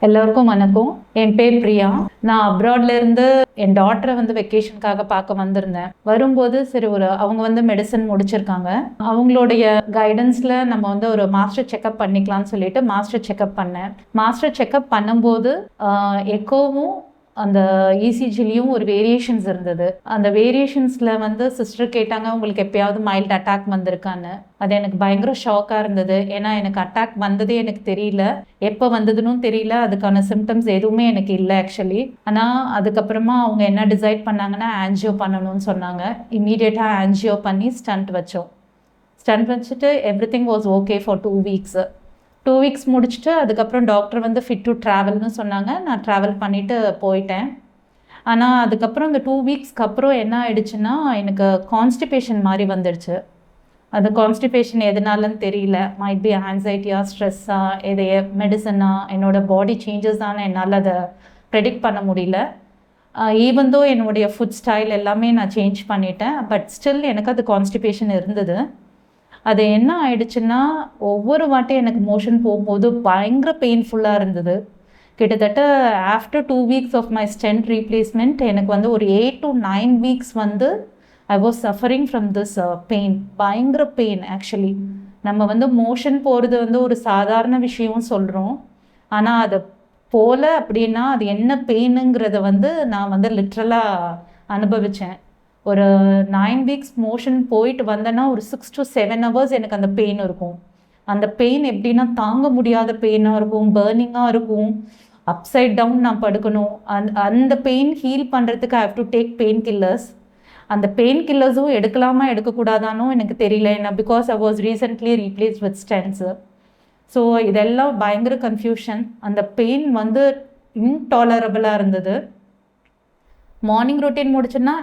எல்லாருக்கும் வணக்கம். என் பேர் பிரியா. நான் அப்ராட்ல இருந்து என் டாட்டரை வெக்கேஷனுக்காக பார்க்க வந்திருந்தேன். வரும்போது சரி அவங்க மெடிசன் முடிச்சிருக்காங்க. அவங்களுடைய கைடன்ஸில் நம்ம ஒரு மாஸ்டர் செக்அப் பண்ணிக்கலாம்னு சொல்லிட்டு மாஸ்டர் செக்அப் பண்ணேன். மாஸ்டர் செக்அப் பண்ணும்போது எக்கோவும் அந்த இசிஜிலையும் ஒரு வேரியேஷன்ஸ் இருந்தது. அந்த வேரியேஷன்ஸில் சிஸ்டர் கேட்டாங்க, உங்களுக்கு எப்பயாவது மைல்டு அட்டாக் வந்திருக்கான்னு. அது எனக்கு பயங்கர ஷாக்காக இருந்தது. ஏன்னா எனக்கு அட்டாக் வந்ததே எனக்கு தெரியல, எப்போ வந்ததுன்னு தெரியல, அதுக்கான சிம்டம்ஸ் எதுவுமே எனக்கு இல்லை ஆக்சுவலி. ஆனால் அதுக்கப்புறமா அவங்க என்ன டிசைட் பண்ணாங்கன்னா ஆன்ஜியோ பண்ணணும்னு சொன்னாங்க. இம்மீடியட்டாக ஆன்ஜியோ பண்ணி ஸ்டண்ட் வச்சோம். ஸ்டண்ட் வச்சுட்டு every thing was okay for 2 weeks. 2 weeks முடிச்சுட்டு அதுக்கப்புறம் டாக்டர் ஃபிட் டு ட்ராவல்னு சொன்னாங்க. நான் ட்ராவல் பண்ணிவிட்டு போயிட்டேன். ஆனால் அதுக்கப்புறம் இந்த 2 வீக்ஸ்க்கு அப்புறம் என்ன ஆயிடுச்சுன்னா எனக்கு கான்ஸ்டிபேஷன் மாதிரி வந்துடுச்சு. அந்த கான்ஸ்டிபேஷன் எதனாலன்னு தெரியல. மைட் பி ஆன்சைட்டியா, ஸ்ட்ரெஸ்ஸா, எதைய மெடிசனா, என்னோடய பாடி சேஞ்சஸ் தான் என்னால் அதை ப்ரெடிக்ட் பண்ண முடியல. ஈவன் தோ என்னுடைய ஃபுட் ஸ்டைல் எல்லாமே நான் சேஞ்ச் பண்ணிட்டேன், பட் ஸ்டில் எனக்கு அது கான்ஸ்டிபேஷன் இருந்தது. அது என்ன ஆயிடுச்சுன்னா ஒவ்வொரு வாட்டியும் எனக்கு மோஷன் போகும்போது பயங்கர பெயின்ஃபுல்லாக இருந்தது. கிட்டத்தட்ட after 2 weeks of my stent replacement எனக்கு ஒரு 8 to 9 weeks I was suffering from this pain. பயங்கர பெயின் ஆக்சுவலி. நம்ம மோஷன் போகிறது ஒரு சாதாரண விஷயம் சொல்கிறோம். ஆனால் அதை போல அப்படின்னா அது என்ன பெயினுங்கிறத நான் லிட்ரலாக அனுபவித்தேன். ஒரு 9 வீக்ஸ் மோஷன் போயிட்டு வந்தேன்னா ஒரு 6 to 7 hours எனக்கு அந்த பெயின் இருக்கும். அந்த பெயின் எப்படின்னா தாங்க முடியாத பெயினாக இருக்கும், பர்னிங்காக இருக்கும், அப்சைட் டவுன் நான் படுக்கணும். அந்த பெயின் ஹீல் பண்ணுறதுக்கு I have to take painkillers. அந்த பெயின் கில்லர்ஸும் எடுக்கலாமா எடுக்கக்கூடாதானோ எனக்கு தெரியல. ஏன்னா because I was recently replaced with stents. So இதெல்லாம் பயங்கர கன்ஃபியூஷன். அந்த பெயின் இன்டாலரபிளாக இருந்தது. மார்னிங் ரொட்டீன் முடிச்சுன்னா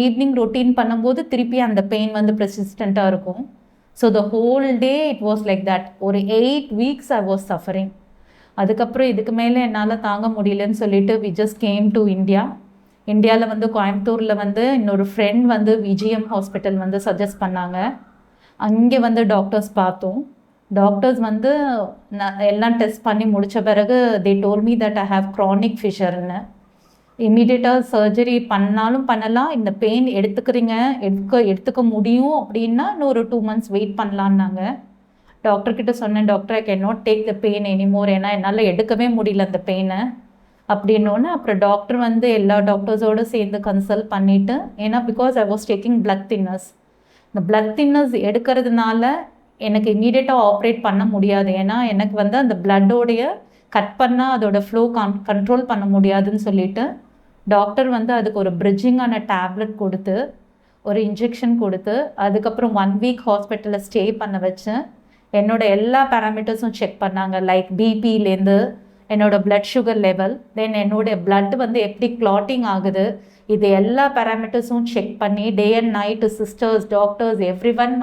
ஈவினிங் ரொட்டீன் பண்ணும்போது திருப்பி அந்த பெயின் ப்ரெசிஸ்டண்ட்டாக இருக்கும். So the whole day it was like that. ஒரு 8 வீக்ஸ் ஐ வாஸ் சஃபரிங். அதுக்கப்புறம் இதுக்கு மேலே என்னால் தாங்க முடியலன்னு சொல்லிட்டு we just came to India. இந்தியாவில் கோயம்புத்தூரில் இன்னொரு ஃப்ரெண்ட் விஜிஎம் ஹாஸ்பிட்டல் சஜஸ்ட் பண்ணாங்க. அங்கே டாக்டர்ஸ் பார்த்தோம். டாக்டர்ஸ் எல்லாம் டெஸ்ட் பண்ணி முடித்த பிறகு they told me that I have chronic ஃபிஷர்னு. இம்மீடியட்டாக சர்ஜரி பண்ணாலும் பண்ணலாம், இந்த பெயின் எடுத்துக்க முடியும் அப்படின்னா இன்னொரு 2 months வெயிட் பண்ணலான்னாங்க. டாக்டர்கிட்ட சொன்னேன், doctor I can not take the pain anymore, ஏன்னா என்னால் எடுக்கவே முடியல அந்த பெயினை அப்படின்னோன்னு. அப்புறம் டாக்டர் எல்லா டாக்டர்ஸோடு சேர்ந்து கன்சல்ட் பண்ணிவிட்டு, ஏன்னா because I was taking blood thinners. இந்த பிளட் தின்னர்ஸ் எடுக்கிறதுனால எனக்கு இம்மீடியட்டாக ஆப்ரேட் பண்ண முடியாது. ஏன்னா எனக்கு அந்த பிளட்டோடைய கட் பண்ணால் அதோட ஃப்ளோ கண்ட்ரோல் பண்ண முடியாதுன்னு சொல்லிட்டு டாக்டர் அதுக்கு ஒரு பிரிட்ஜிங்கான டேப்லெட் கொடுத்து ஒரு இன்ஜெக்ஷன் கொடுத்து அதுக்கப்புறம் 1 வீக் ஹாஸ்பிட்டலில் ஸ்டே பண்ண வச்சு என்னோடய எல்லா பேராமீட்டர்ஸும் செக் பண்ணாங்க. லைக் பிபிலேருந்து என்னோடய பிளட் சுகர் லெவல், தென் என்னுடைய பிளட் எப்படி கிளாட்டிங் ஆகுது, இது எல்லா பேராமீட்டர்ஸும் செக் பண்ணி day and night sisters, doctors, every one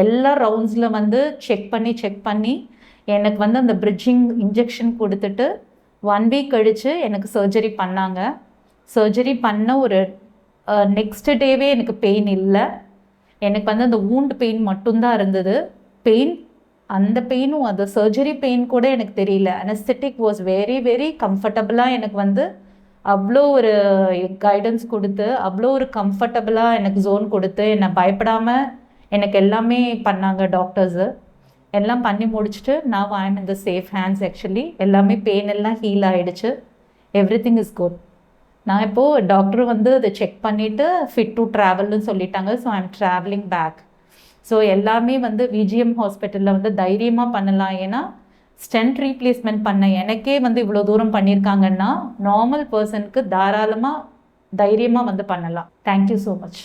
எல்லா ரவுண்ட்ஸில் செக் பண்ணி எனக்கு அந்த பிரிட்ஜிங் இன்ஜெக்ஷன் கொடுத்துட்டு 1 வீக் கழித்து எனக்கு சர்ஜரி பண்ணாங்க. சர்ஜரி பண்ண ஒரு நெக்ஸ்ட் டேவே எனக்கு பெயின் இல்லை. எனக்கு அந்த வூண்ட் பெயின் மட்டும்தான் இருந்தது. அந்த பெயினும் அந்த சர்ஜரி பெயின் கூட எனக்கு தெரியல. அனஸ்தெட்டிக் வாஸ் வெரி வெரி கம்ஃபர்டபுளாக எனக்கு அவ்வளோ ஒரு கைடன்ஸ் கொடுத்து, அவ்வளோ ஒரு கம்ஃபர்டபுளாக எனக்கு ஜோன் கொடுத்து, என்னை பயப்படாமல் எனக்கு எல்லாமே பண்ணாங்க டாக்டர்ஸு. எல்லாம் பண்ணி முடிச்சுட்டு நான் I am in the safe hands actually. எல்லாமே பெயின் எல்லாம் ஹீல் ஆகிடுச்சு. Every thing is good. நான் இப்போது டாக்டர் அதை செக் பண்ணிவிட்டு ஃபிட் டு ட்ராவல்னு சொல்லிட்டாங்க. So I am travelling back. So VGM விஜிஎம் ஹாஸ்பிட்டலில் தைரியமாக பண்ணலாம். ஏன்னா ஸ்டென்ட் ரீப்ளேஸ்மெண்ட் பண்ண எனக்கே இவ்வளோ தூரம் பண்ணியிருக்காங்கன்னா நார்மல் பர்சனுக்கு தாராளமாக தைரியமாக பண்ணலாம். Thank you so much.